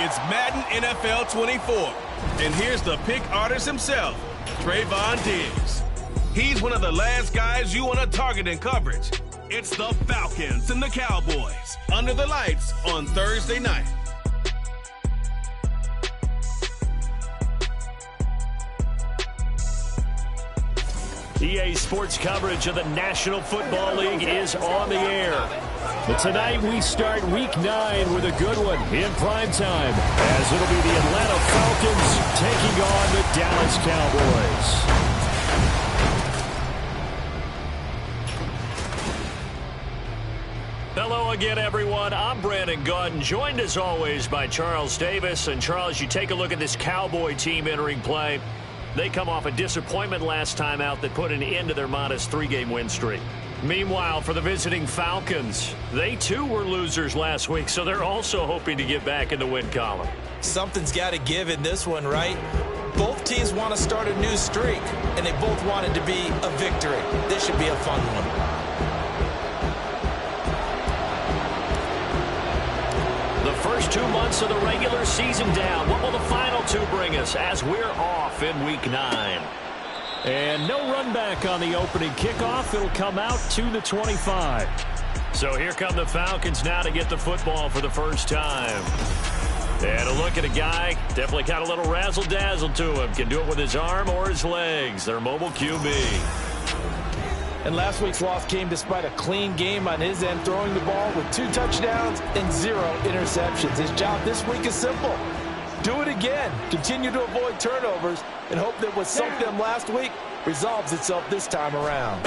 It's Madden NFL 24. And here's the pick artist himself, Trayvon Diggs. He's one of the last guys you want to target in coverage. It's the Falcons and the Cowboys under the lights on Thursday night. EA Sports coverage of the National Football League is on the air. But tonight we start Week 9 with a good one in primetime, as it'll be the Atlanta Falcons taking on the Dallas Cowboys. Hello again, everyone. I'm Brandon Gaudin, joined as always by Charles Davis. And Charles, you take a look at this Cowboy team entering play. They come off a disappointment last time out that put an end to their modest 3-game win streak. Meanwhile, for the visiting Falcons, they too were losers last week, so they're also hoping to get back in the win column. Something's got to give in this one, right? Both teams want to start a new streak, and they both want it to be a victory. This should be a fun one. The first 2 months of the regular season down. What will the final 2 bring us as we're off in Week 9? And no run back on the opening kickoff. It'll come out to the 25. So here come the Falcons now to get the football for the first time. And a look at a guy, definitely got a little razzle-dazzle to him. Can do it with his arm or his legs. Their mobile QB. And last week's loss came despite a clean game on his end, throwing the ball with 2 touchdowns and 0 interceptions. His job this week is simple. Do it again. Continue to avoid turnovers and hope that what sunk them last week resolves itself this time around.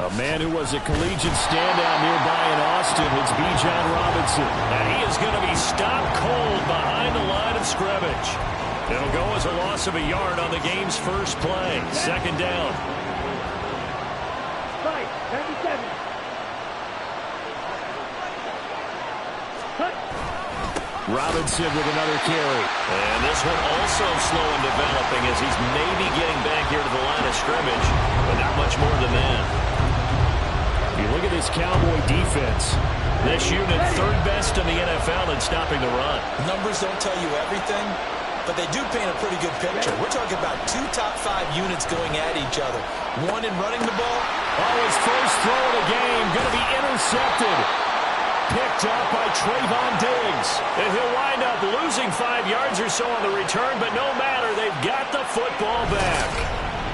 A man who was a collegiate standout nearby in Austin, it's Bijan Robinson. And he is going to be stopped cold behind the line of scrimmage. It'll go as a loss of a yard on the game's first play. Second down. Robinson with another carry. And this one also slow in developing as he's maybe getting back here to the line of scrimmage, but not much more than that. If you look at this Cowboy defense, this unit 3rd best in the NFL in stopping the run. Numbers don't tell you everything, but they do paint a pretty good picture. We're talking about 2 top 5 units going at each other. One in running the ball. Oh, his first throw of the game going to be intercepted. Picked up by Trayvon Diggs. And he'll wind up losing 5 yards or so on the return, but no matter, they've got the football back.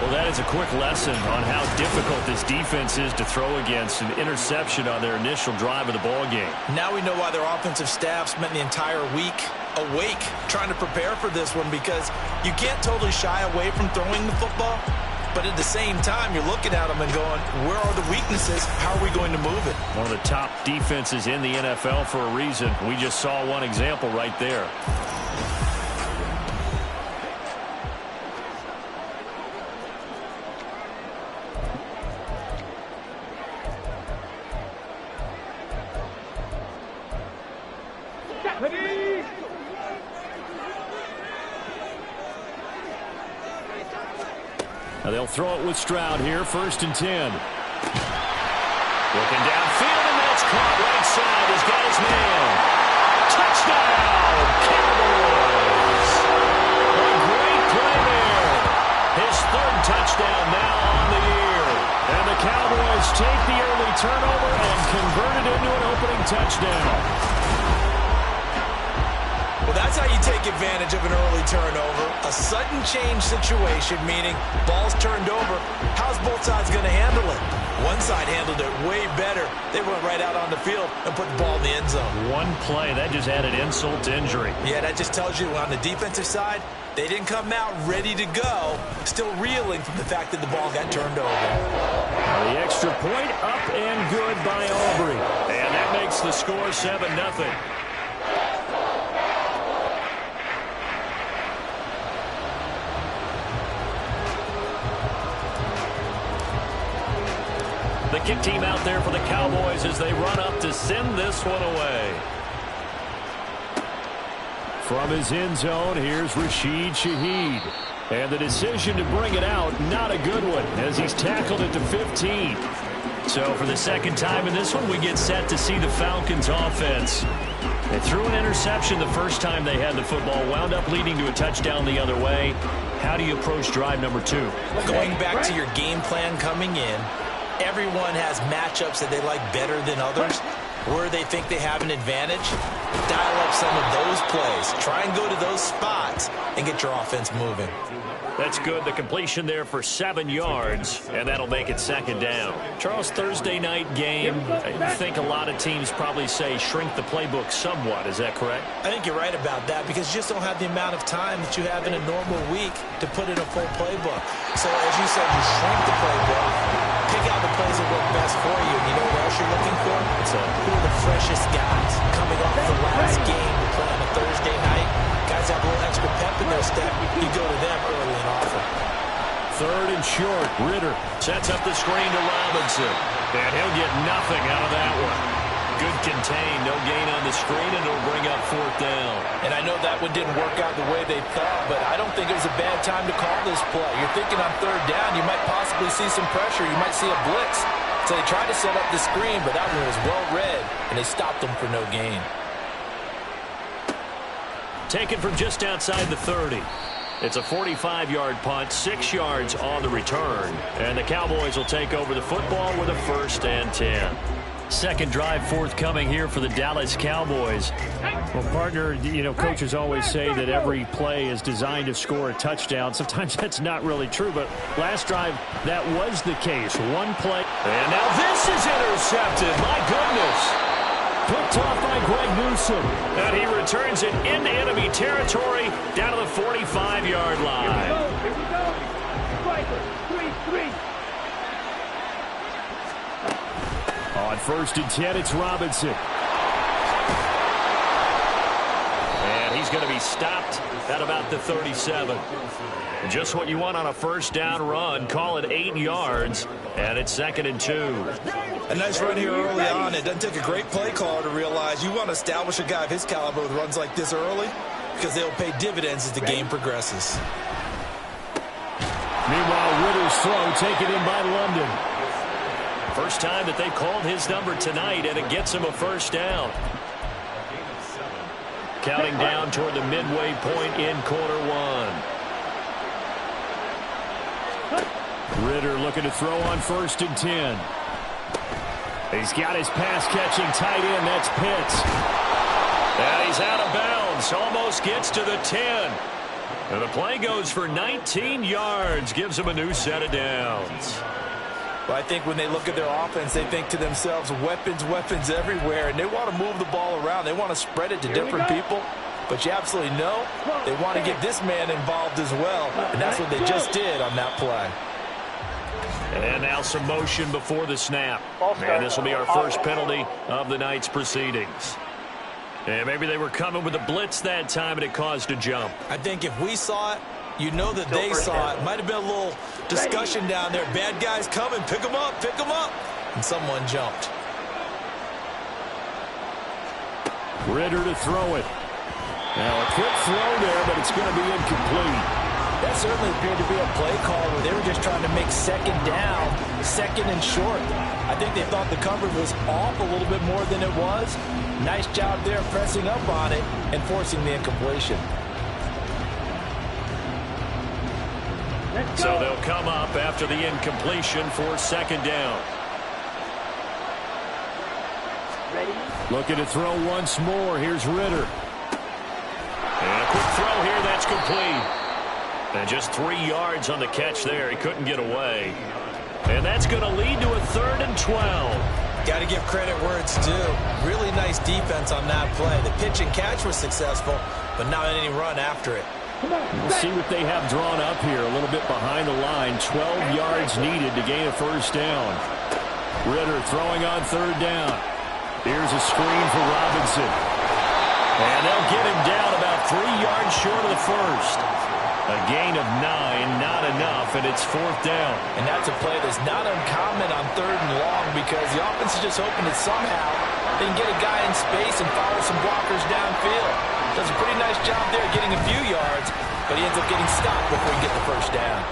Well, that is a quick lesson on how difficult this defense is to throw against. An interception on their initial drive of the ball game. Now we know why their offensive staff spent the entire week awake trying to prepare for this one, because you can't totally shy away from throwing the football. But at the same time, you're looking at them and going, where are the weaknesses? How are we going to move it? One of the top defenses in the NFL for a reason. We just saw one example right there. Now they'll throw it with Stroud here, 1st and 10. Looking downfield, and that's caught right side. He's got his man. Touchdown, Cowboys. A great play there. His 3rd touchdown now on the year. And the Cowboys take the early turnover and convert it into an opening touchdown. Well, that's how you take advantage of an early turnover. A sudden change situation, meaning ball's turned over. How's both sides going to handle it? One side handled it way better. They went right out on the field and put the ball in the end zone. One play, that just added insult to injury. Yeah, that just tells you on the defensive side, they didn't come out ready to go, still reeling from the fact that the ball got turned over. The extra point up and good by Aubrey. And that makes the score 7-0. The kick team out there for the Cowboys as they run up to send this one away. From his end zone, here's Rashid Shaheed. And the decision to bring it out, not a good one, as he's tackled it to 15. So for the second time in this one, we get set to see the Falcons offense They threw an interception the first time they had the football, wound up leading to a touchdown the other way. How do you approach drive number 2? Going back to your game plan coming in, everyone has matchups that they like better than others. Where they think they have an advantage, dial up some of those plays. Try and go to those spots and get your offense moving. That's good. The completion there for 7 yards, and that'll make it second down. Charles, Thursday night game, I think a lot of teams probably say shrink the playbook somewhat. Is that correct? I think you're right about that because you just don't have the amount of time that you have in a normal week to put in a full playbook. So as you said, you shrink the playbook, pick out the plays that work best for you. You know what else you're looking for? Who are the freshest guys coming off the last game to play on a Thursday night? Guys have a little extra pep in their step. You go to them early and often. 3rd and short. Ritter sets up the screen to Robinson. And he'll get nothing out of that one. Good contain. No gain on the screen, and it'll bring up 4th down. And I know that one didn't work out the way they thought, but I don't think it was a bad time to call this play. You're thinking on 3rd down, you might possibly see some pressure. You might see a blitz. So they tried to set up the screen, but that one was well read, and they stopped them for no gain. Taken from just outside the 30. It's a 45-yard punt, 6 yards on the return. And the Cowboys will take over the football with a 1st and 10. Second drive forthcoming here for the Dallas Cowboys. Well, partner, you know, coaches always say that every play is designed to score a touchdown. Sometimes that's not really true, but last drive, that was the case. One play. And now this is intercepted. My goodness. Picked off by Greg Newsom. And he returns it into enemy territory down to the 45-yard line. Here we go. Striker, 3-3. On 1st and 10, it's Robinson. And he's going to be stopped at about the 37. Just what you want on a 1st down run. Call it 8 yards, and it's 2nd and 2. A nice run here early on. It doesn't take a great play caller to realize you want to establish a guy of his caliber with runs like this early because they'll pay dividends as the game progresses. Meanwhile, Ritter's throw taken in by London. First time that they've called his number tonight, and it gets him a 1st down. Counting down toward the midway point in quarter 1. Ritter looking to throw on 1st and 10. He's got his pass-catching tight end. That's Pitts. And he's out of bounds. Almost gets to the 10. And the play goes for 19 yards. Gives him a new set of downs. Well, I think when they look at their offense, they think to themselves, weapons, weapons everywhere. And they want to move the ball around. They want to spread it to different people. But you absolutely know they want to get this man involved as well. And that's what they just did on that play. And now some motion before the snap. And this will be our first penalty of the night's proceedings. And maybe they were coming with a blitz that time, and it caused a jump. I think if we saw it, you know that they saw it. Might have been a little discussion down there. Bad guys coming. Pick them up. Pick them up. And someone jumped. Ritter to throw it. Now a quick throw there, but it's going to be incomplete. That certainly appeared to be a play call where they were just trying to make 2nd down, 2nd and short. I think they thought the coverage was off a little bit more than it was. Nice job there pressing up on it and forcing the incompletion. So they'll come up after the incompletion for 2nd down. Ready? Looking to throw once more. Here's Ritter. And a quick throw here. That's complete. And just 3 yards on the catch there. He couldn't get away. And that's going to lead to a 3rd and 12. Got to give credit where it's due. Really nice defense on that play. The pitch and catch was successful, but not any run after it. We'll see what they have drawn up here. A little bit behind the line. 12 yards needed to gain a 1st down. Ritter throwing on 3rd down. Here's a screen for Robinson. And they'll get him down about 3 yards short of the 1st. A gain of 9, not enough, and it's 4th down. And that's a play that's not uncommon on 3rd and long because the offense is just hoping that somehow they can get a guy in space and follow some blockers downfield. Does a pretty nice job there getting a few yards, but he ends up getting stopped before he can get the 1st down.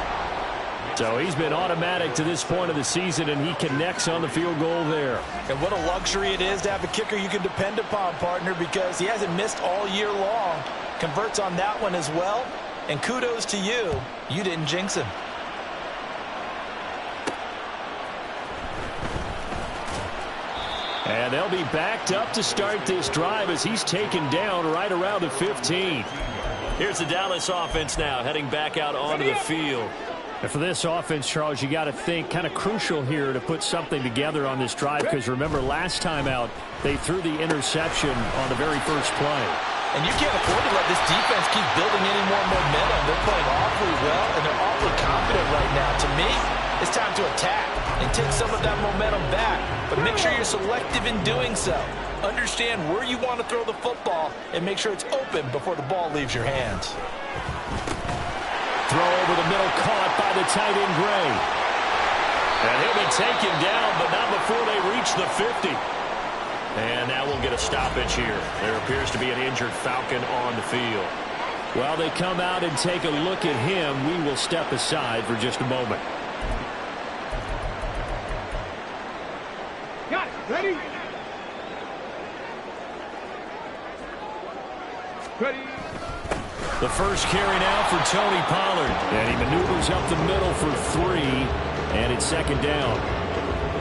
So he's been automatic to this point of the season, and he connects on the field goal there. And what a luxury it is to have a kicker you can depend upon, partner, because he hasn't missed all year long. Converts on that one as well. And kudos to you. You didn't jinx him. And they'll be backed up to start this drive as he's taken down right around the 15. Here's the Dallas offense now heading back out onto the field. And for this offense, Charles, you got to think kind of crucial here to put something together on this drive, because remember last time out they threw the interception on the very first play. And you can't afford to let this defense keep building any more momentum. They're playing awfully well, and they're awfully confident right now. To me, it's time to attack and take some of that momentum back. But make sure you're selective in doing so. Understand where you want to throw the football and make sure it's open before the ball leaves your hands. Throw over the middle, caught by the tight end, Gray. And he'll be taken down, but not before they reach the 50. And now we'll get a stoppage here. There appears to be an injured Falcon on the field. While they come out and take a look at him, we will step aside for just a moment. Got it. Ready? Ready. The first carry now for Tony Pollard. And he maneuvers up the middle for 3. And it's second down.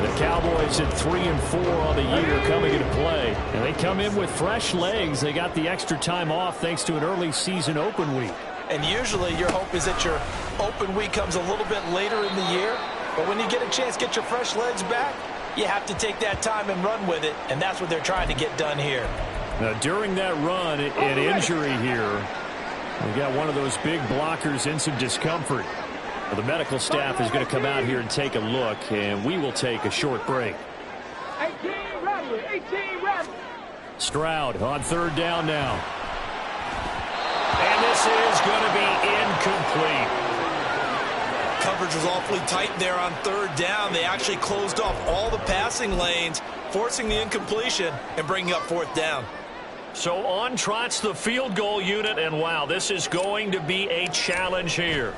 The Cowboys at 3-4 on the year coming into play. And they come in with fresh legs. They got the extra time off thanks to an early season open week. And usually your hope is that your open week comes a little bit later in the year. But when you get a chance to get your fresh legs back, you have to take that time and run with it. And that's what they're trying to get done here. Now, during that run, an injury here. We got one of those big blockers in some discomfort. Well, the medical staff is going to come out here and take a look, and we will take a short break. 18 Rattler, 18 Rattler. Stroud on third down now. And this is going to be incomplete. Coverage was awfully tight there on third down. They actually closed off all the passing lanes, forcing the incompletion and bringing up fourth down. So on trots the field goal unit, and wow, this is going to be a challenge here.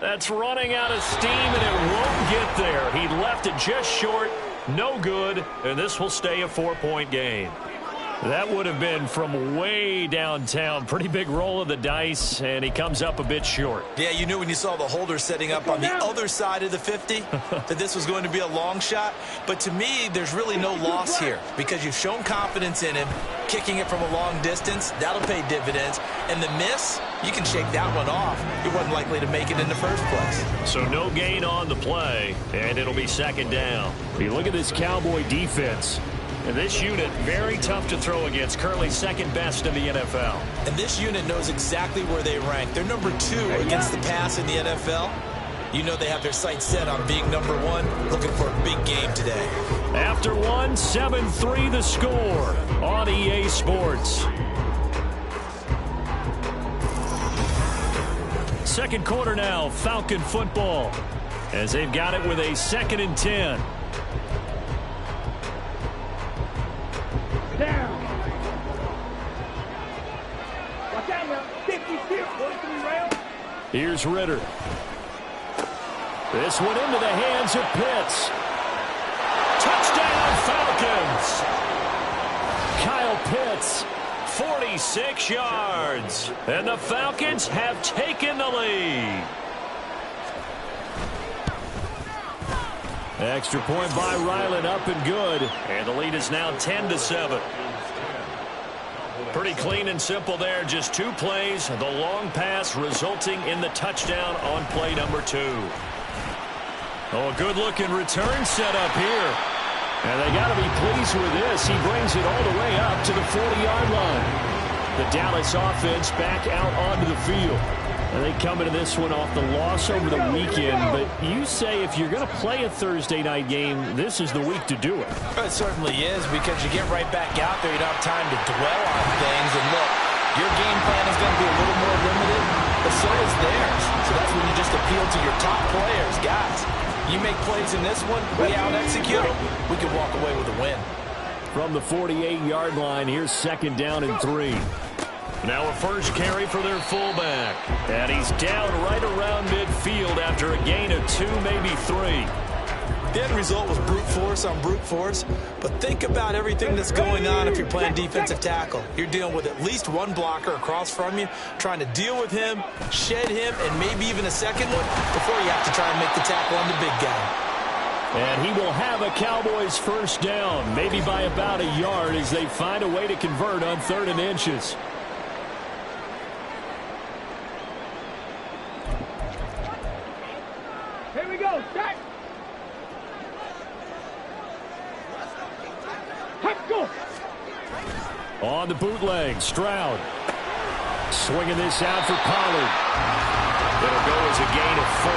That's running out of steam, and it won't get there. He left it just short, no good, and this will stay a 4-point game. That would have been from way downtown. Pretty big roll of the dice, and he comes up a bit short. Yeah, you knew when you saw the holder setting up on the other side of the 50 that this was going to be a long shot. But to me, there's really no loss here because you've shown confidence in him. Kicking it from a long distance, that'll pay dividends. And the miss, you can shake that one off. He wasn't likely to make it in the first place. So no gain on the play, and it'll be second down. You look at this Cowboy defense. And this unit, very tough to throw against, currently second best in the NFL. And this unit knows exactly where they rank. They're number 2 against the pass in the NFL. You know they have their sights set on being number 1, looking for a big game today. After one, 7-3 the score on EA Sports. Second quarter now, Falcon football, as they've got it with a 2nd and 10. Down. Watch out now. 56, 43 rounds. Here's Ritter. This one into the hands of Pitts. Touchdown Falcons. Kyle Pitts, 46 yards. And the Falcons have taken the lead. Extra point by Ryland, up and good. And the lead is now 10-7. Pretty clean and simple there. Just 2 plays. The long pass resulting in the touchdown on play number 2. Oh, a good-looking return set up here. And they got to be pleased with this. He brings it all the way up to the 40-yard line. The Dallas offense back out onto the field. And they come into this one off the loss over the weekend. But you say if you're going to play a Thursday night game, this is the week to do it. It certainly is, because you get right back out there. You don't have time to dwell on things. And look, your game plan is going to be a little more limited, but so is theirs. So that's when you just appeal to your top players. Guys, you make plays in this one, we out-execute them, we can walk away with a win. From the 48-yard line, here's 2nd down and 3. Now a first carry for their fullback. And he's down right around midfield after a gain of 2, maybe 3. The end result was brute force on brute force, but think about everything that's going on if you're playing defensive tackle. You're dealing with at least one blocker across from you, trying to deal with him, shed him, and maybe even a second one before you have to try and make the tackle on the big guy. And he will have a Cowboys first down, maybe by about a yard as they find a way to convert on 3rd and inches. Here we go, set. Let's go. On the bootleg, Stroud. Swinging this out for Pollard. It'll go as a gain of 4,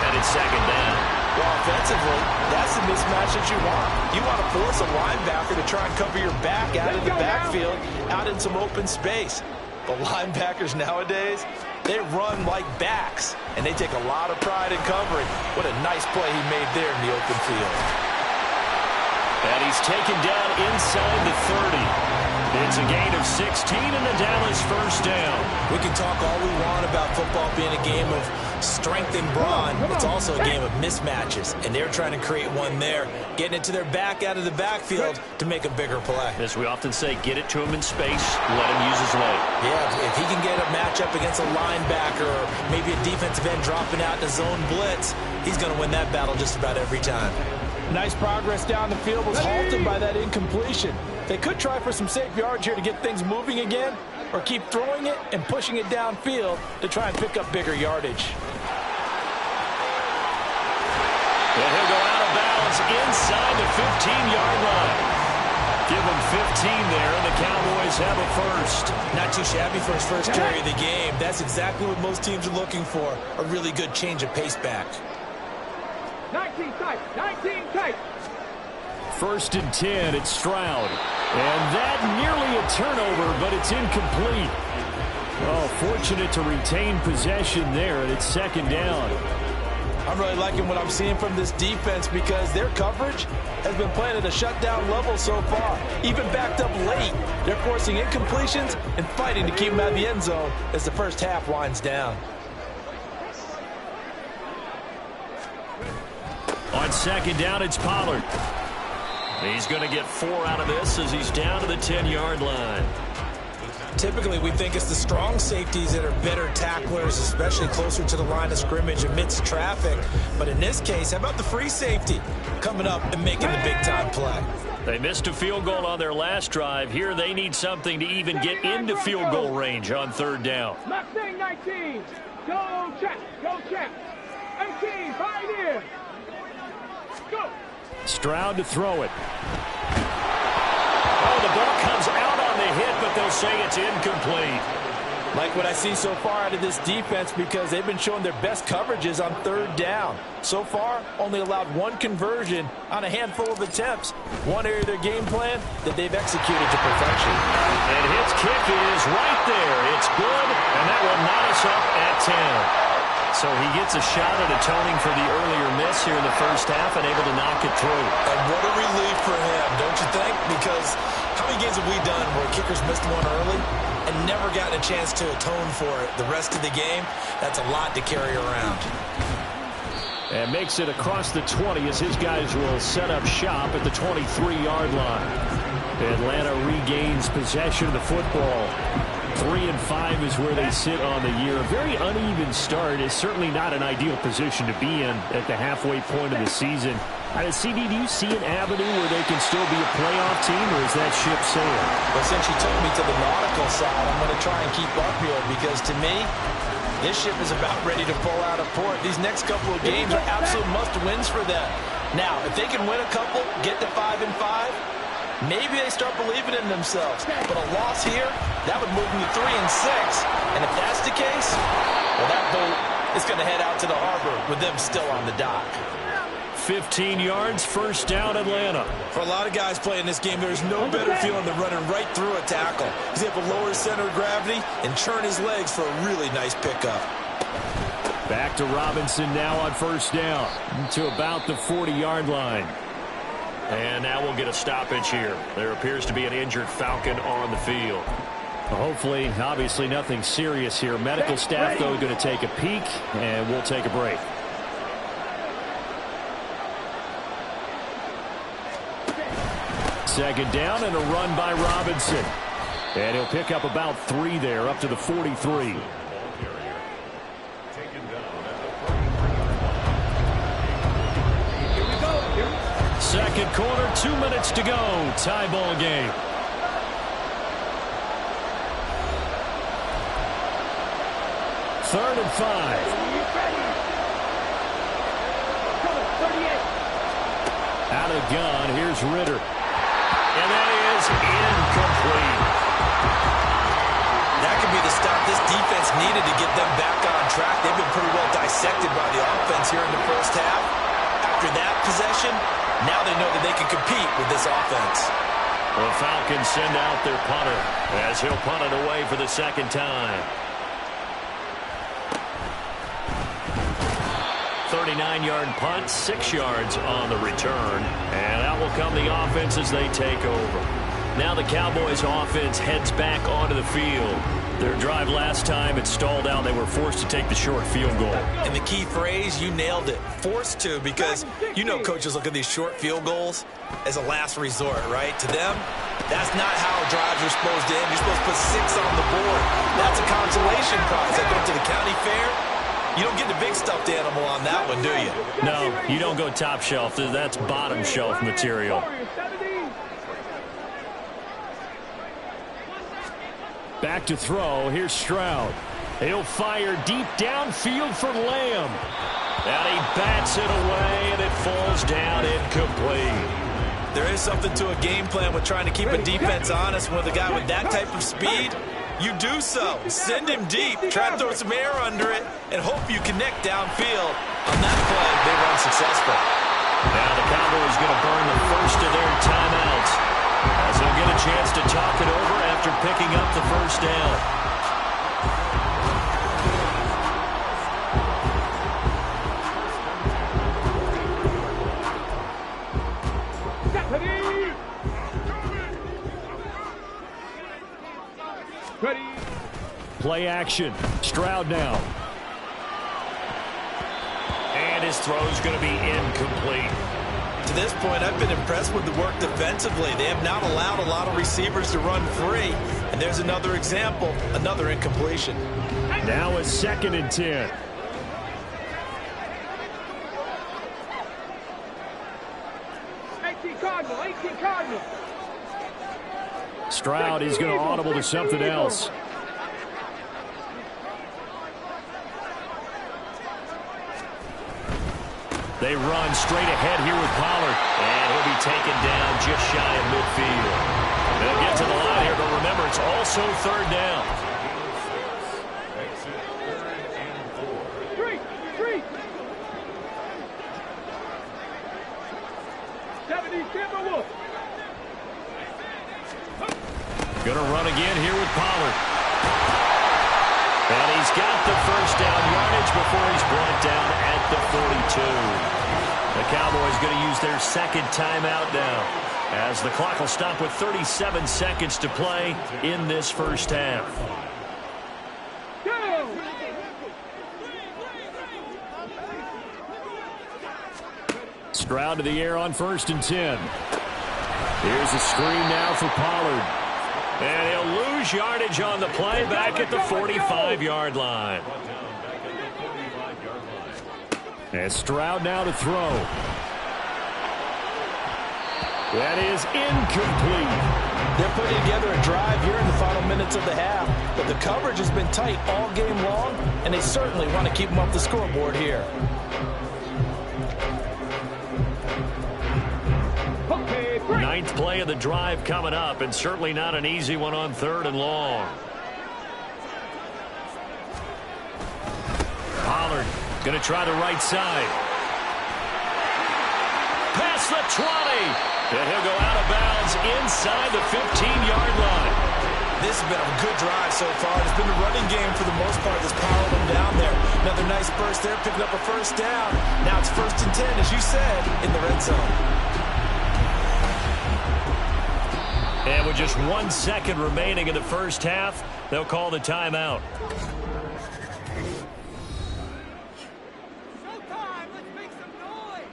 and it's 2nd down. Well, offensively, that's the mismatch that you want. You want to force a linebacker to try and cover your back out of the backfield, out in some open space. But linebackers nowadays, they run like backs, and they take a lot of pride in covering. What a nice play he made there in the open field. And he's taken down inside the 30. It's a gain of 16 and the Dallas first down. We can talk all we want about football being a game of strength and brawn. It's also a game of mismatches, and they're trying to create one there, getting it to their back out of the backfield to make a bigger play. As we often say, get it to him in space, let him use his leg. Yeah, if he can get a matchup against a linebacker or maybe a defensive end dropping out in a zone blitz, he's going to win that battle just about every time. Nice progress down the field was halted by that incompletion. They could try for some safe yards here to get things moving again, or keep throwing it and pushing it downfield to try and pick up bigger yardage. And he'll go out of bounds inside the 15-yard line. Give him 15 there, and the Cowboys have a first. Not too shabby for his first carry of the game. That's exactly what most teams are looking for, a really good change of pace back. 19 tight, 19 tight. 1st and 10, it's Stroud. And that nearly a turnover, but it's incomplete. Oh, fortunate to retain possession there, and it's 2nd down. I'm really liking what I'm seeing from this defense because their coverage has been playing at a shutdown level so far. Even backed up late, they're forcing incompletions and fighting to keep them out of the end zone as the first half winds down. On 2nd down, it's Pollard. He's going to get 4 out of this as he's down to the 10-yard line. Typically, we think it's the strong safeties that are better tacklers, especially closer to the line of scrimmage amidst traffic. But in this case, how about the free safety coming up and making the big-time play? They missed a field goal on their last drive. Here they need something to even get into field goal range on 3rd down. Mustang 19. Go check. Go check. 18. Right here. Go. Stroud to throw it. Oh, the ball comes out on the hit, but they'll say it's incomplete. Like what I see so far out of this defense because they've been showing their best coverages on 3rd down. So far, only allowed 1 conversion on a handful of attempts. One area of their game plan that they've executed to perfection. And his kick is right there. It's good, and that will knot us up at 10. So he gets a shot at atoning for the earlier miss here in the first half and able to knock it through. And what a relief for him, don't you think? Because how many games have we done where kickers missed one early and never gotten a chance to atone for it the rest of the game? That's a lot to carry around. And makes it across the 20 as his guys will set up shop at the 23-yard line. Atlanta regains possession of the football. 3-5 is where they sit on the year. A very uneven start is certainly not an ideal position to be in at the halfway point of the season. CD, do you see an avenue where they can still be a playoff team, or is that ship sailed? Well, since you took me to the nautical side, I'm going to try and keep up here because to me, this ship is about ready to pull out of port. These next couple of games are absolute must-wins for them. Now, if they can win a couple, get to 5-5, maybe they start believing in themselves. But a loss here, that would move them to 3-6. And if that's the case, well, that boat is going to head out to the harbor with them still on the dock. 15 yards, first down, Atlanta. For a lot of guys playing this game, there's no better feeling than running right through a tackle. He's able to lower his center of gravity and churn his legs for a really nice pickup. Back to Robinson now on first down to about the 40-yard line. And now we'll get a stoppage here. There appears to be an injured Falcon on the field. Hopefully, obviously nothing serious here. Medical staff, though, going to take a peek, and we'll take a break. Second down and a run by Robinson. And he'll pick up about 3 there, up to the 43. Second quarter, 2 minutes to go. Tie ball game. Third and 5. Out of the gun, here's Ritter. And that is incomplete. That could be the stop this defense needed to get them back on track. They've been pretty well dissected by the offense here in the first half. After that possession, now they know that they can compete with this offense. The Falcons send out their punter as he'll punt it away for the second time. 39-yard punt, 6 yards on the return. And out will come the offense as they take over. Now the Cowboys offense heads back onto the field. Their drive last time, it stalled out. They were forced to take the short field goal. And the key phrase, you nailed it, forced to, because you know coaches look at these short field goals as a last resort, right? To them, that's not how drives are supposed to end. You're supposed to put 6 on the board. That's a consolation prize. I go to the county fair. You don't get the big stuffed animal on that one, do you? No, you don't go top shelf. That's bottom shelf material. Back to throw. Here's Stroud. He'll fire deep downfield for Lamb. And he bats it away, and it falls down incomplete. There is something to a game plan with trying to keep a defense honest. With a guy with that type of speed, you do so. Send him deep. Try to throw some air under it and hope you connect downfield. On that play, they run successful. Now the Cowboys going to burn the first of their timeouts as they'll get a chance to talk it over after picking up the first down. Ready. Play action. Stroud now. And his throw's going to be incomplete. To this point, I've been impressed with the work defensively. They have not allowed a lot of receivers to run free. And there's another example, another incompletion. Now a 2nd and 10. Cardinal. Stroud is going to audible to something else. They run straight ahead here with Pollard. And he'll be taken down just shy of midfield. They'll get to the line here, but remember, it's also 3rd down. Three. 70 Timberwolves. Going to run again here with Pollard. And he's got the first down yardage before he's brought down at the 42. The Cowboys going to use their 2nd timeout now, as the clock will stop with 37 seconds to play in this first half. Stroud to the air on 1st and 10. Here's a screen now for Pollard. And he'll lose yardage on the play back at the 45-yard line. And Stroud now to throw. That is incomplete. They're putting together a drive here in the final minutes of the half, but the coverage has been tight all game long, and they certainly want to keep them off the scoreboard here. Ninth play of the drive coming up, and certainly not an easy one on 3rd and long. Pollard going to try the right side. Past the 20. And he'll go out of bounds inside the 15-yard line. This has been a good drive so far. It's been the running game for the most part that's powered them down there. Another nice burst there, picking up a first down. Now it's 1st and 10, as you said, in the red zone. And with just 1 second remaining in the first half, they'll call the timeout. Showtime! Let's make some noise!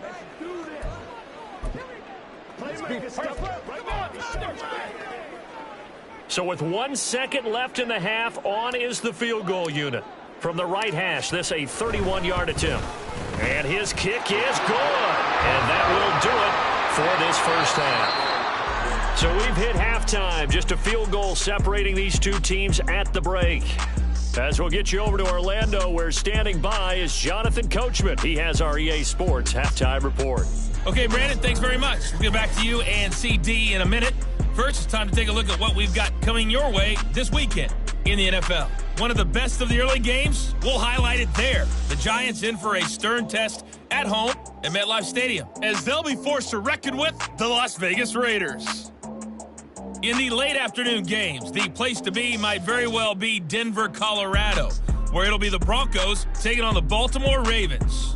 Let's do this! So with 1 second left in the half, on is the field goal unit. From the right hash, this a 31-yard attempt. And his kick is good. And that will do it for this first half. So we've hit halftime. Just a field goal separating these two teams at the break. As we'll get you over to Orlando, where standing by is Jonathan Coachman. He has our EA Sports halftime report. Okay, Brandon, thanks very much. We'll get back to you and CD in a minute. First, it's time to take a look at what we've got coming your way this weekend in the NFL. One of the best of the early games, we'll highlight it there. The Giants in for a stern test at home at MetLife Stadium, as they'll be forced to reckon with the Las Vegas Raiders. In the late afternoon games, the place to be might very well be Denver, Colorado, where it'll be the Broncos taking on the Baltimore Ravens.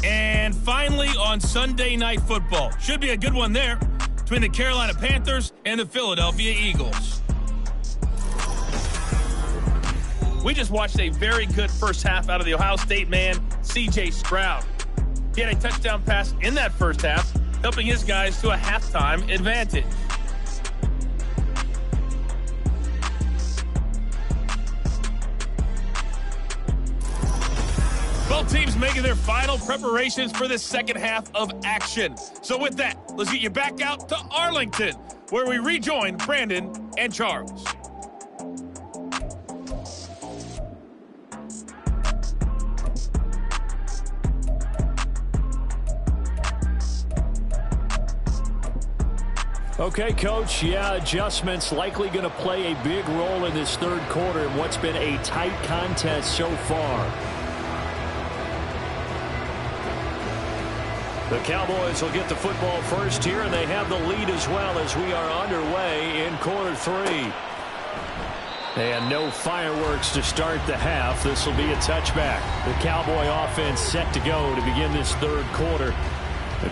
And finally, on Sunday Night Football, should be a good one there, between the Carolina Panthers and the Philadelphia Eagles. We just watched a very good first half out of the Ohio State man, C.J. Stroud. He had a touchdown pass in that first half, helping his guys to a halftime advantage. Both teams making their final preparations for the second half of action. So with that, let's get you back out to Arlington, where we rejoin Brandon and Charles. Okay, Coach, adjustments likely going to play a big role in this third quarter in what's been a tight contest so far. The Cowboys will get the football first here, and they have the lead as well as we are underway in quarter three. And no fireworks to start the half. This will be a touchback. The Cowboy offense set to go to begin this third quarter.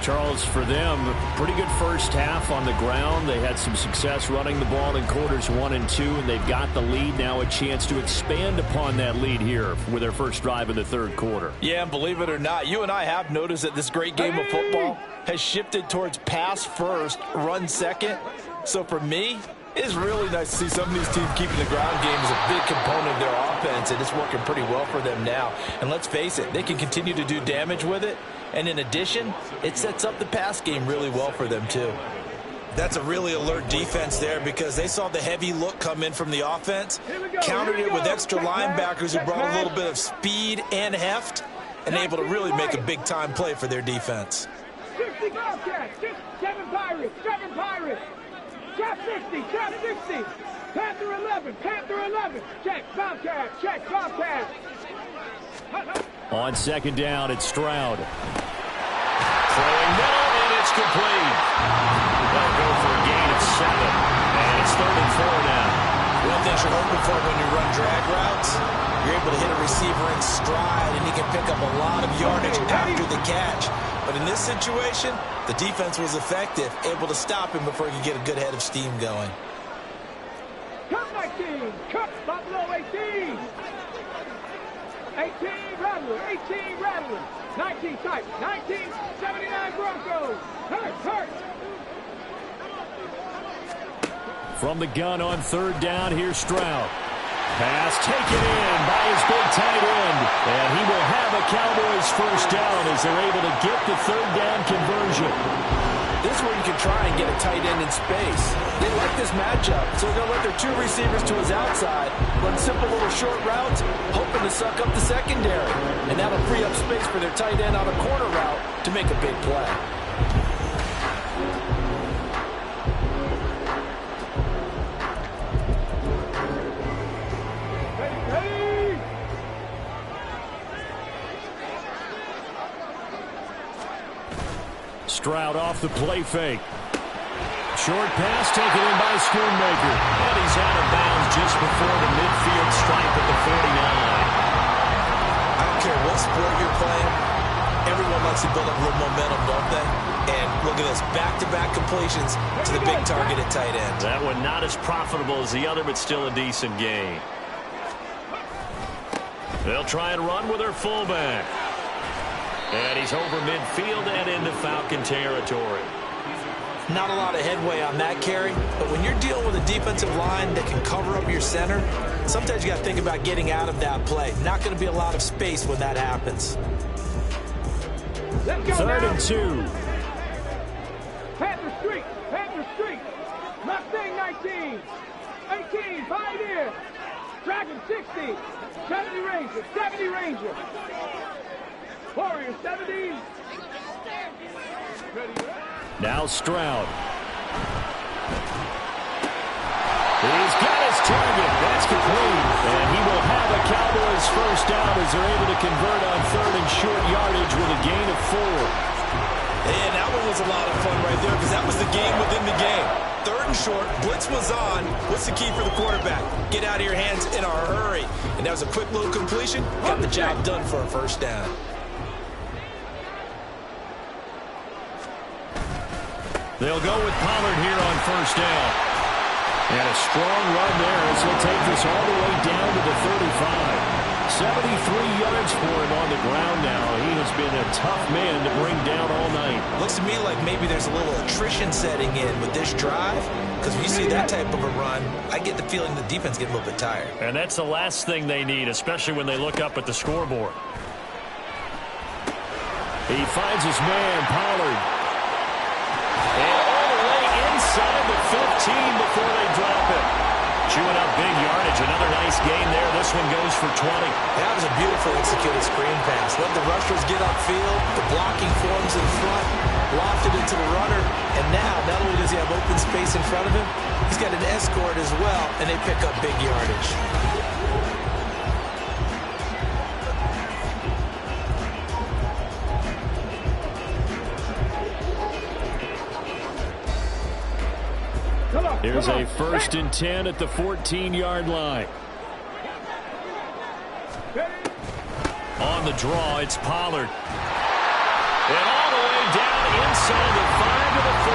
Charles, for them, pretty good first half on the ground. They had some success running the ball in quarters 1 and 2, and they've got the lead now, a chance to expand upon that lead here with their first drive in the third quarter. Yeah, and believe it or not, you and I have noticed that this great game of football has shifted towards pass first, run second. So for me, it's really nice to see some of these teams keeping the ground game as a big component of their offense, and it's working pretty well for them now. And let's face it, they can continue to do damage with it. And in addition, it sets up the pass game really well for them, too. That's a really alert defense there because they saw the heavy look come in from the offense, countered it with extra linebackers who brought a little bit of speed and heft, and able to really make a big-time play for their defense. 60 Bobcats, 7 Pirates, 7 Pirates. Trap 60, trap 60. Panther 11, Panther 11. Check, Bobcat, check, Bobcat. On second down, it's Stroud. Throwing middle, and it's complete. They'll go for a gain of 7. And it's 3rd and 4 now. One thing you're hoping for when you run drag routes, you're able to hit a receiver in stride, and he can pick up a lot of yardage after the catch. But in this situation, the defense was effective, able to stop him before he could get a good head of steam going. Cut 19, cut Buffalo 18. 18 Rattler, 18 Rattler. 19 type, 1979 Broncos. Hurt. From the gun on third down, here's Stroud. Pass taken in by his big tight end. And he will have a Cowboys first down as they're able to get the third down conversion. This is where you can try and get a tight end in space. They like this matchup, so they're going to let their 2 receivers to his outside, run simple little short routes, hoping to suck up the secondary. And that'll free up space for their tight end on a corner route to make a big play. Stroud off the play fake. Short pass taken in by Schoonmaker. And he's out of bounds just before the midfield stripe at the 49. I don't care what sport you're playing, everyone likes to build up a little momentum, don't they? And look at this, back-to-back completions to the big target at tight end. That one not as profitable as the other, but still a decent gain. They'll try and run with their fullback. And he's over midfield and into Falcon territory. Not a lot of headway on that carry, but when you're dealing with a defensive line that can cover up your center, sometimes you got to think about getting out of that play. Not going to be a lot of space when that happens. Third and 2. Panther Street, Mustang 19, 18, Pioneer, Dragon 60, 70 Ranger, Warrior 70. Now Stroud. He's got his target. That's complete. And he will have a Cowboys first down as they're able to convert on third and short yardage with a gain of 4. And that one was a lot of fun right there because that was the game within the game. Third and short, blitz was on. What's the key for the quarterback? Get out of your hands in a hurry. And that was a quick little completion. Got the job done for a first down. They'll go with Pollard here on first down. And a strong run there as he'll take this all the way down to the 35. 73 yards for him on the ground now. He has been a tough man to bring down all night. Looks to me like maybe there's a little attrition setting in with this drive. Because when you see that type of a run, I get the feeling the defense gets a little bit tired. And that's the last thing they need, especially when they look up at the scoreboard. He finds his man, Pollard. And all the way inside the 15 before they drop it. Chewing up big yardage. Another nice gain there. This one goes for 20. That was a beautiful executed screen pass. Let the rushers get upfield. The blocking forms in front. Lofted it to the runner. And now, not only does he have open space in front of him, he's got an escort as well, and they pick up big yardage. Here's a 1st and 10 at the 14-yard line. On the draw, it's Pollard. And all the way down inside the 5 to the 4.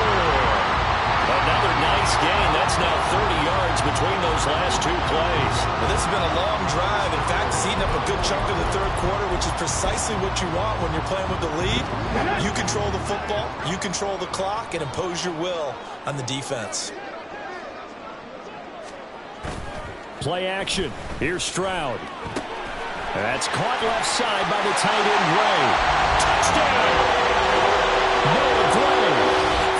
Another nice gain. That's now 30 yards between those last 2 plays. Well, this has been a long drive. In fact, it's eaten up a good chunk of the third quarter, which is precisely what you want when you're playing with the lead. You control the football, you control the clock, and impose your will on the defense. Play action. Here's Stroud. That's caught left side by the tight end, Gray. Touchdown! Noah Gray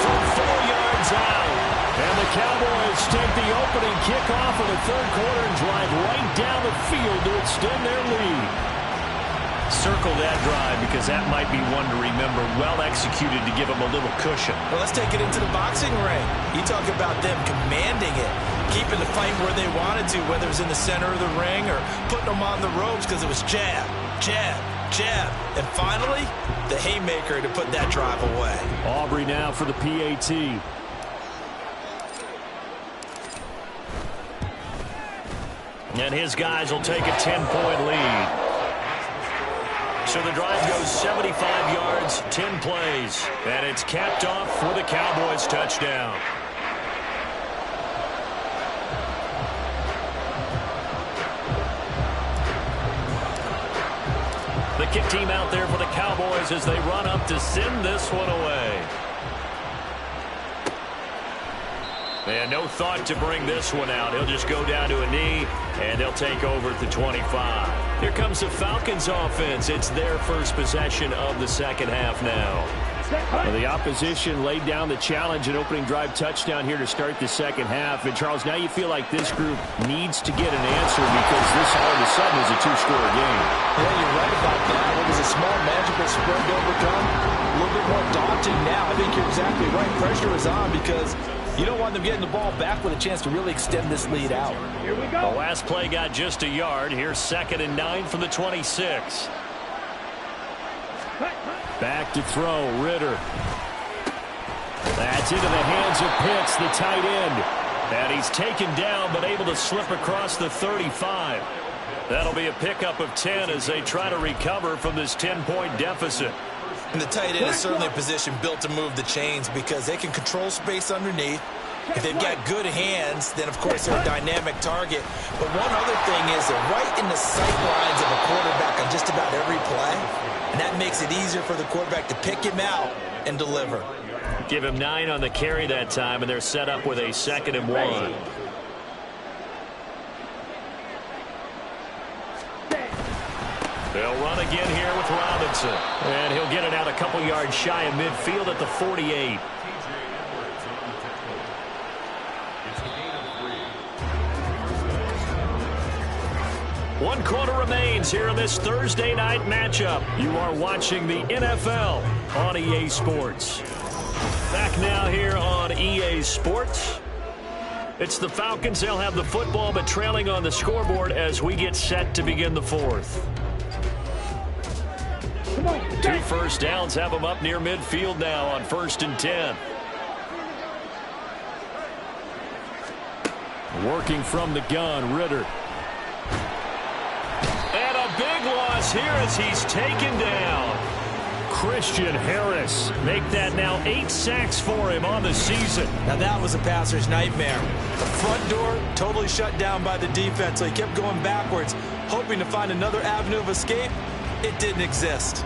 from 4 yards out. And the Cowboys take the opening kickoff of the third quarter and drive right down the field to extend their lead. Circle that drive because that might be one to remember. Well executed to give them a little cushion. Well, let's take it into the boxing ring. You talk about them commanding it, keeping the fight where they wanted to, whether it was in the center of the ring or putting them on the ropes because it was jab, jab, jab. And finally, the haymaker to put that drive away. Aubrey now for the PAT. And his guys will take a 10-point lead. So the drive goes 75 yards, 10 plays, and it's capped off with a Cowboys touchdown. The kick team out there for the Cowboys as they run up to send this one away. And no thought to bring this one out. He'll just go down to a knee, and they'll take over at the 25. Here comes the Falcons offense. It's their first possession of the second half now. Well, the opposition laid down the challenge and opening drive touchdown here to start the second half. And, Charles, now you feel like this group needs to get an answer because this all of a sudden is a 2-score game. Yeah, you're right about that. It was a small, manageable spread to overcome. A little bit more daunting now. I think you're exactly right. Pressure is on because you don't want them getting the ball back with a chance to really extend this lead out. Here we go. The last play got just a yard. Here's 2nd and 9 from the 26. Back to throw, Ritter. That's into the hands of Pitts, the tight end. And he's taken down, but able to slip across the 35. That'll be a pickup of 10 as they try to recover from this 10-point deficit. And the tight end is certainly a position built to move the chains because they can control space underneath. If they've got good hands, then, of course, they're a dynamic target. But one other thing is they're right in the sight lines of a quarterback on just about every play. And that makes it easier for the quarterback to pick him out and deliver. Give him 9 on the carry that time, and they're set up with a 2nd and 1. They'll run again here with Robinson. And he'll get it out a couple yards shy of midfield at the 48. One quarter remains here in this Thursday night matchup. You are watching the NFL on EA Sports. Back now here on EA Sports. It's the Falcons. They'll have the football, but trailing on the scoreboard as we get set to begin the 4th. 2 first downs have them up near midfield now on 1st and 10. Working from the gun, Ritter. And a big loss here as he's taken down. Christian Harris. Make that now 8 sacks for him on the season. Now that was a passer's nightmare. The front door totally shut down by the defense, so he kept going backwards, hoping to find another avenue of escape. It didn't exist.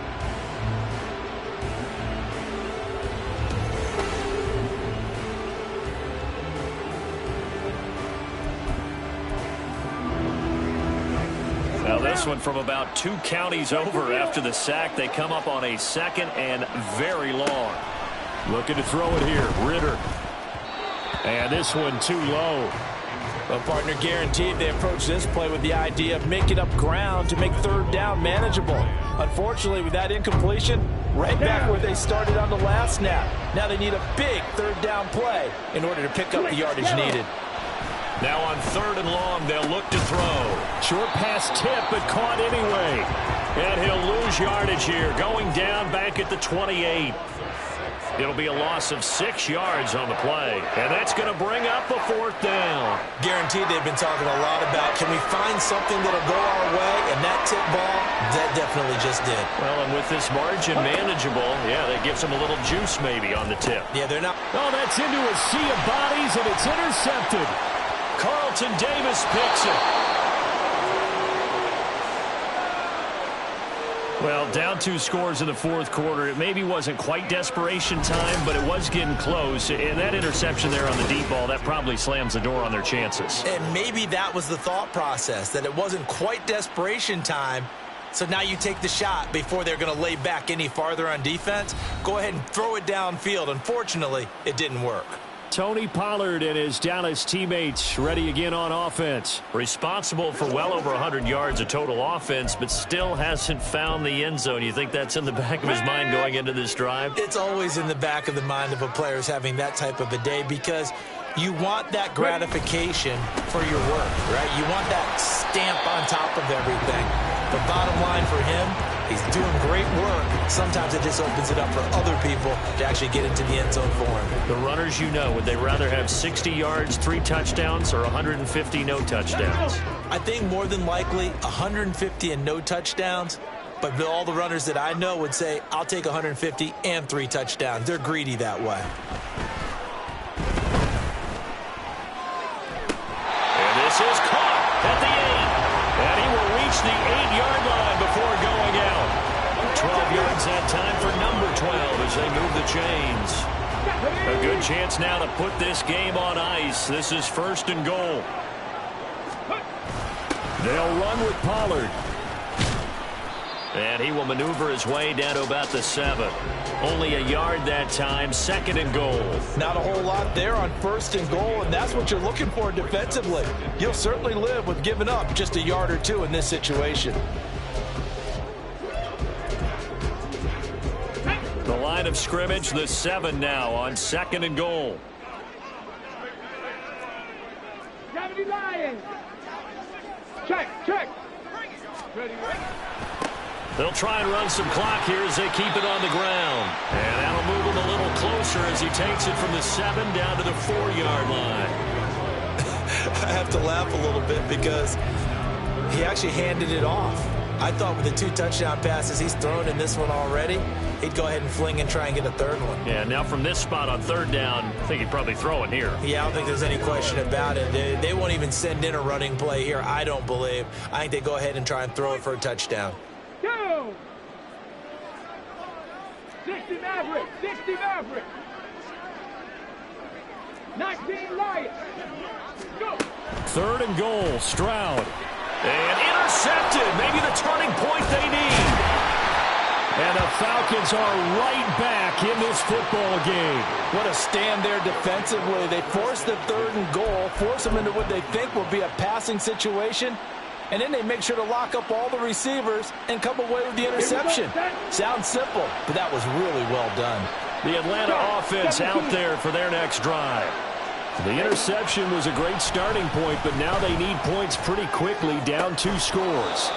Now this one from about 2 counties over after the sack. They come up on a 2nd and very long. Looking to throw it here. Ritter. And this one too low. Well, partner, guaranteed they approach this play with the idea of making up ground to make 3rd down manageable. Unfortunately, with that incompletion, right back where they started on the last snap. Now they need a big 3rd down play in order to pick up the yardage needed. Now on 3rd and long, they'll look to throw. Short pass tip, but caught anyway. And he'll lose yardage here, going down back at the 28. It'll be a loss of 6 yards on the play. And that's going to bring up a 4th down. Guaranteed they've been talking a lot about, can we find something that'll go our way? And that tip ball, that definitely just did. Well, and with this margin manageable, yeah, that gives them a little juice maybe on the tip. Yeah, they're not. Oh, that's into a sea of bodies, and it's intercepted. Carlton Davis picks it. Well, down 2 scores in the 4th quarter. It maybe wasn't quite desperation time, but it was getting close. And that interception there on the deep ball, that probably slams the door on their chances. And maybe that was the thought process, that it wasn't quite desperation time. So now you take the shot before they're going to lay back any farther on defense. Go ahead and throw it downfield. Unfortunately, it didn't work. Tony Pollard and his Dallas teammates ready again on offense. Responsible for well over 100 yards of total offense, but still hasn't found the end zone. You think that's in the back of his mind going into this drive? It's always in the back of the mind of a player who's having that type of a day, because you want that gratification for your work, right? You want that stamp on top of everything. The bottom line for him, he's doing great work. Sometimes it just opens it up for other people to actually get into the end zone for him. The runners, you know, would they rather have 60 yards, 3 touchdowns, or 150 no touchdowns? I think more than likely 150 and no touchdowns. But all the runners that I know would say, I'll take 150 and 3 touchdowns. They're greedy that way. And this is caught at the 8. And he will reach the 8-yard line before going out. 12 yards that time for number 12 as they move the chains. A good chance now to put this game on ice. This is 1st and goal. They'll run with Pollard. And he will maneuver his way down to about the 7. Only a yard that time, 2nd and goal. Not a whole lot there on 1st and goal, and that's what you're looking for defensively. You'll certainly live with giving up just a yard or 2 in this situation. The line of scrimmage, the 7 now on 2nd and goal. 70 Lions. Check. Ready. They'll try and run some clock here as they keep it on the ground. And that'll move him a little closer as he takes it from the 7 down to the 4-yard line. I have to laugh a little bit because he actually handed it off. I thought with the 2 touchdown passes he's thrown in this one already, he'd go ahead and fling and try and get a third one. Yeah, now from this spot on third down, I think he'd probably throw it here. Yeah, I don't think there's any question about it. They won't even send in a running play here, I don't believe. I think they go ahead and try and throw it for a touchdown. Go! 60 Maverick, 60 Maverick. 19 Lions. Go! Third and goal, Stroud. And intercepted, maybe the turning point they need. And the Falcons are right back in this football game. What a stand there defensively. They force the third and goal, force them into what they think will be a passing situation, and then they make sure to lock up all the receivers and come away with the interception. Sounds simple, but that was really well done. The Atlanta offense out there for their next drive. The interception was a great starting point, but now they need points pretty quickly, down 2 scores.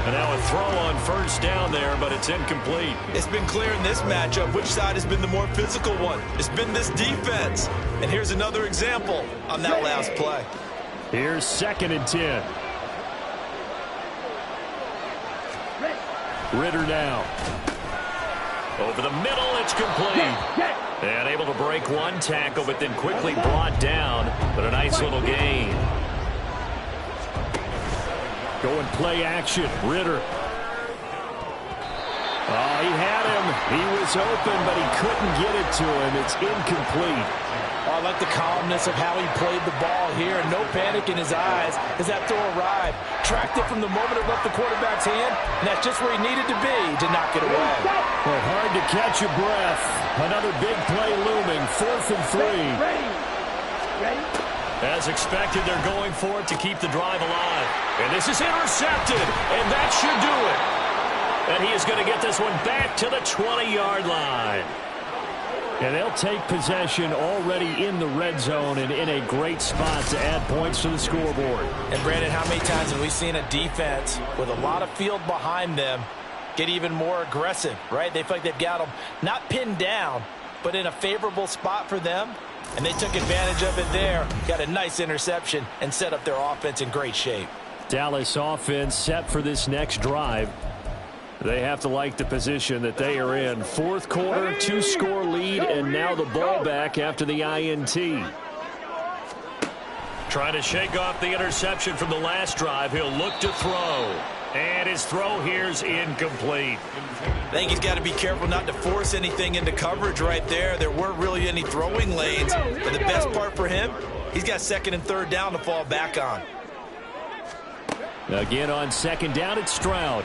And now a throw on first down there, but it's incomplete. It's been clear in this matchup which side has been the more physical one. It's been this defense. And here's another example on that last play. Here's 2nd and 10. Ritter now. Over the middle, it's complete. And able to break one tackle, but then quickly brought down. But a nice little gain. Going play action, Ritter. Oh, he had him. He was open, but he couldn't get it to him. It's incomplete. Oh, I like the calmness of how he played the ball here. No panic in his eyes as that throw arrived. Tracked it from the moment it left the quarterback's hand, and that's just where he needed to be to knock it away. Well, hard to catch your breath. Another big play looming. 4th and 3. Ready? As expected, they're going for it to keep the drive alive. And this is intercepted, and that should do it. And he is going to get this one back to the 20-yard line. And they'll take possession already in the red zone and in a great spot to add points to the scoreboard. And, Brandon, how many times have we seen a defense with a lot of field behind them get even more aggressive, right? They feel like they've got them not pinned down, but in a favorable spot for them. And they took advantage of it there, got a nice interception, and set up their offense in great shape. Dallas offense set for this next drive. They have to like the position that they are in. 4th quarter, 2-score lead, and now the ball back after the INT. Trying to shake off the interception from the last drive. He'll look to throw. And his throw here's incomplete. I think he's got to be careful not to force anything into coverage right there. There weren't really any throwing lanes. But the best part for him, he's got 2nd and 3rd down to fall back on. Again on 2nd down, it's Stroud.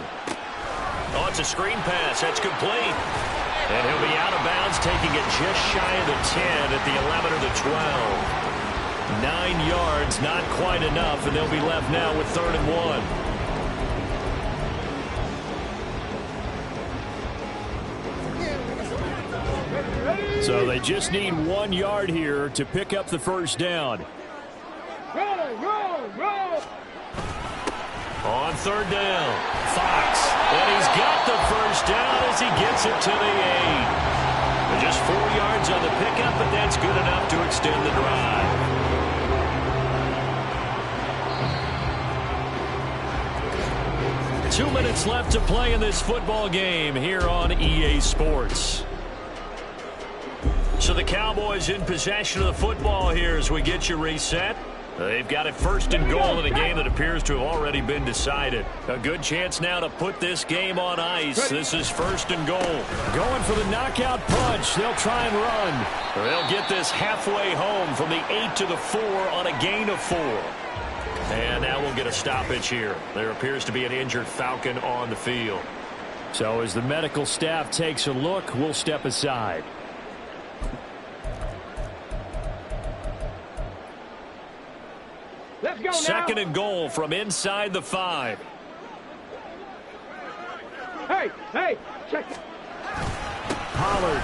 Oh, it's a screen pass. That's complete. And he'll be out of bounds, taking it just shy of the 10 at the 11 or the 12. 9 yards, not quite enough, and they'll be left now with 3rd and 1. So they just need 1 yard here to pick up the first down. Roll. On 3rd down, Fox. And he's got the first down as he gets it to the 8. And just 4 yards on the pickup, but that's good enough to extend the drive. Two minutes left to play in this football game here on EA Sports. So the Cowboys in possession of the football here as we get you reset. They've got it 1st and goal in a game that appears to have already been decided. A good chance now to put this game on ice. This is 1st and goal. Going for the knockout punch. They'll try and run. They'll get this halfway home from the 8 to the 4 on a gain of 4. And now we'll get a stoppage here. There appears to be an injured Falcon on the field. So as the medical staff takes a look, we'll step aside. Let's go now. 2nd and goal from inside the 5. Hey, check it. Pollard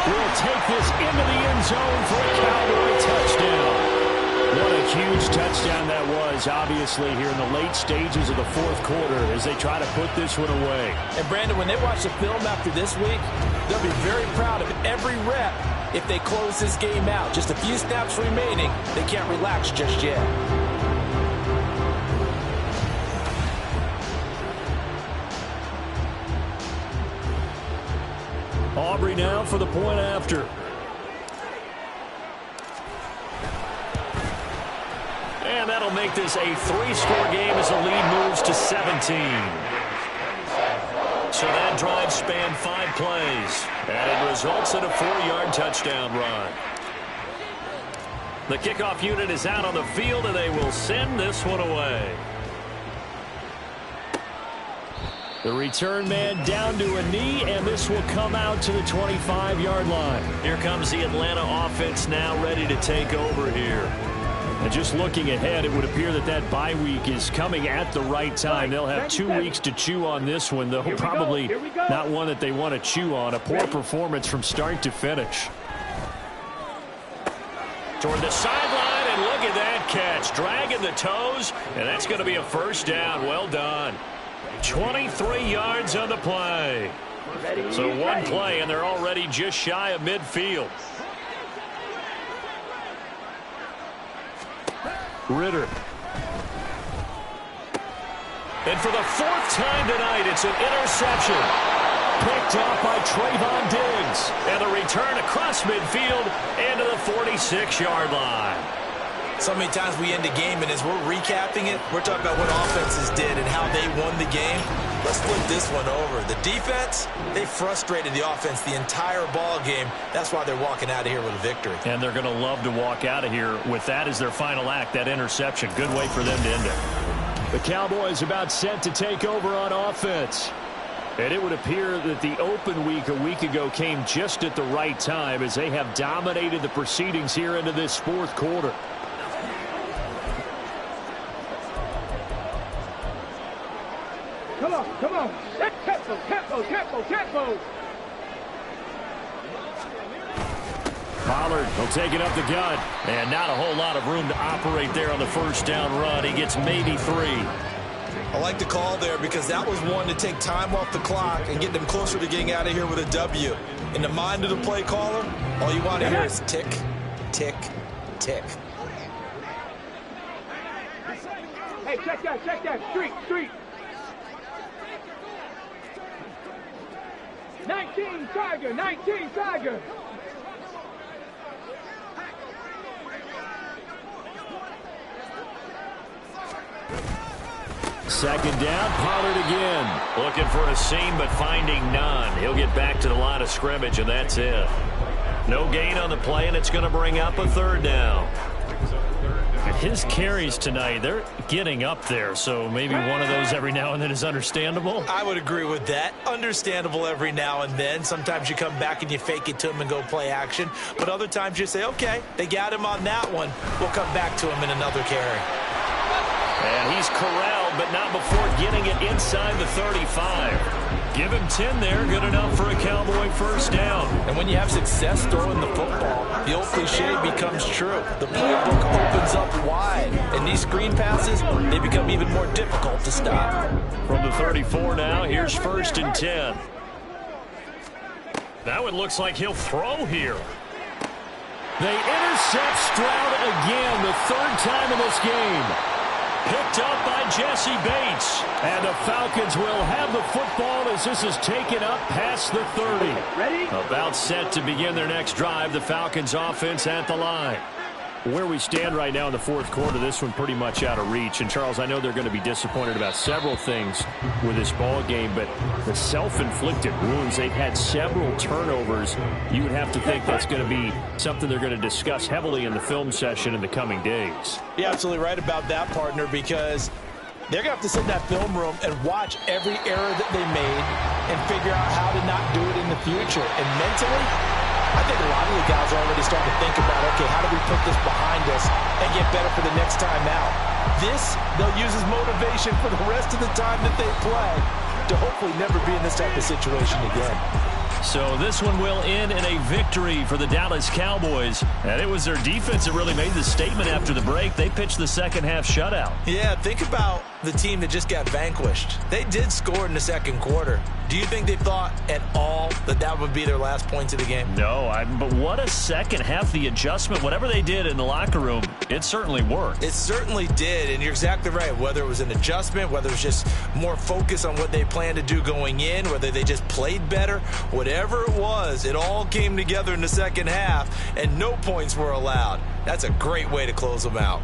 will take this into the end zone for a Cowboy touchdown. What a huge touchdown that was, obviously, here in the late stages of the 4th quarter as they try to put this one away. And, Brandon, when they watch the film after this week, they'll be very proud of every rep if they close this game out. Just a few snaps remaining. They can't relax just yet. Aubrey now for the point after. And that'll make this a 3-score game as the lead moves to 17. So that drive spanned 5 plays, and it results in a 4-yard touchdown run. The kickoff unit is out on the field, and they will send this one away. The return man down to a knee, and this will come out to the 25-yard line. Here comes the Atlanta offense now ready to take over here. And just looking ahead, it would appear that that bye week is coming at the right time. They'll have 2 weeks to chew on this one, though probably not one that they want to chew on. A poor performance from start to finish. Toward the sideline, and look at that catch. Dragging the toes, and that's going to be a first down. Well done. 23 yards on the play. So one play, and they're already just shy of midfield. Ritter. And for the 4th time tonight, it's an interception. Picked off by Trayvon Diggs. And a return across midfield and to the 46-yard line. So many times we end a game, and as we're recapping it, we're talking about what offenses did and how they won the game. Let's flip this one over. The defense, they frustrated the offense the entire ball game. That's why they're walking out of here with a victory. And they're going to love to walk out of here with that as their final act, that interception. Good way for them to end it. The Cowboys about set to take over on offense. And it would appear that the open week a week ago came just at the right time as they have dominated the proceedings here into this 4th quarter. Come on. Tempo. Pollard will take it up the gut. And not a whole lot of room to operate there on the first down run. He gets maybe 3. I like the call there because that was one to take time off the clock and get them closer to getting out of here with a W. In the mind of the play caller, all you want to hear is tick, tick, tick. Hey, check that. Street. 19 Tiger. Second down, Pollard again. Looking for a seam, but finding none. He'll get back to the line of scrimmage, and that's it. No gain on the play, and it's going to bring up a 3rd down. His carries tonight, they're getting up there, so maybe one of those every now and then is understandable. I would agree with that. Understandable every now and then. Sometimes you come back and you fake it to him and go play action. But other times you say, okay, they got him on that one. We'll come back to him in another carry. And he's corralled, but not before getting it inside the 35. Give him 10 there, good enough for a Cowboy first down. And when you have success throwing the football, the old cliche becomes true. The playbook opens up wide, and these screen passes, they become even more difficult to stop. From the 34 now, here's 1st and 10. That one looks like he'll throw here. They intercept Stroud again, the 3rd time in this game. Picked up by Jesse Bates. And the Falcons will have the football as this is taken up past the 30. Ready? About set to begin their next drive. The Falcons offense at the line. Where we stand right now in the 4th quarter, this one pretty much out of reach. And, Charles, I know they're going to be disappointed about several things with this ball game, but the self-inflicted wounds, they've had several turnovers. You would have to think that's going to be something they're going to discuss heavily in the film session in the coming days. You're absolutely right about that, partner, because they're going to have to sit in that film room and watch every error that they made and figure out how to not do it in the future. And mentally, I think a lot of the guys are already starting to think about, okay, how do we put this behind us and get better for the next time out? This, they'll use as motivation for the rest of the time that they play to hopefully never be in this type of situation again. So this one will end in a victory for the Dallas Cowboys. And it was their defense that really made the statement after the break. They pitched the second-half shutout. Yeah, think about the team that just got vanquished. They did score in the 2nd quarter. Do you think they thought at all that that would be their last points of the game? No, but what a second half, the adjustment, whatever they did in the locker room, It certainly worked. It certainly did, and you're exactly right. Whether it was an adjustment, whether it was just more focus on what they planned to do going in, whether they just played better, whatever it was, it all came together in the second half, and no points were allowed. That's a great way to close them out.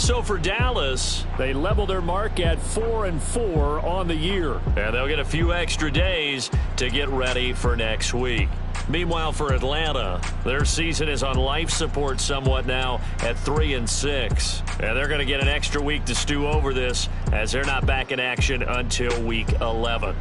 So for Dallas, they level their mark at 4-4 on the year. And they'll get a few extra days to get ready for next week. Meanwhile, for Atlanta, their season is on life support somewhat now at 3-6. And they're going to get an extra week to stew over this as they're not back in action until week 11.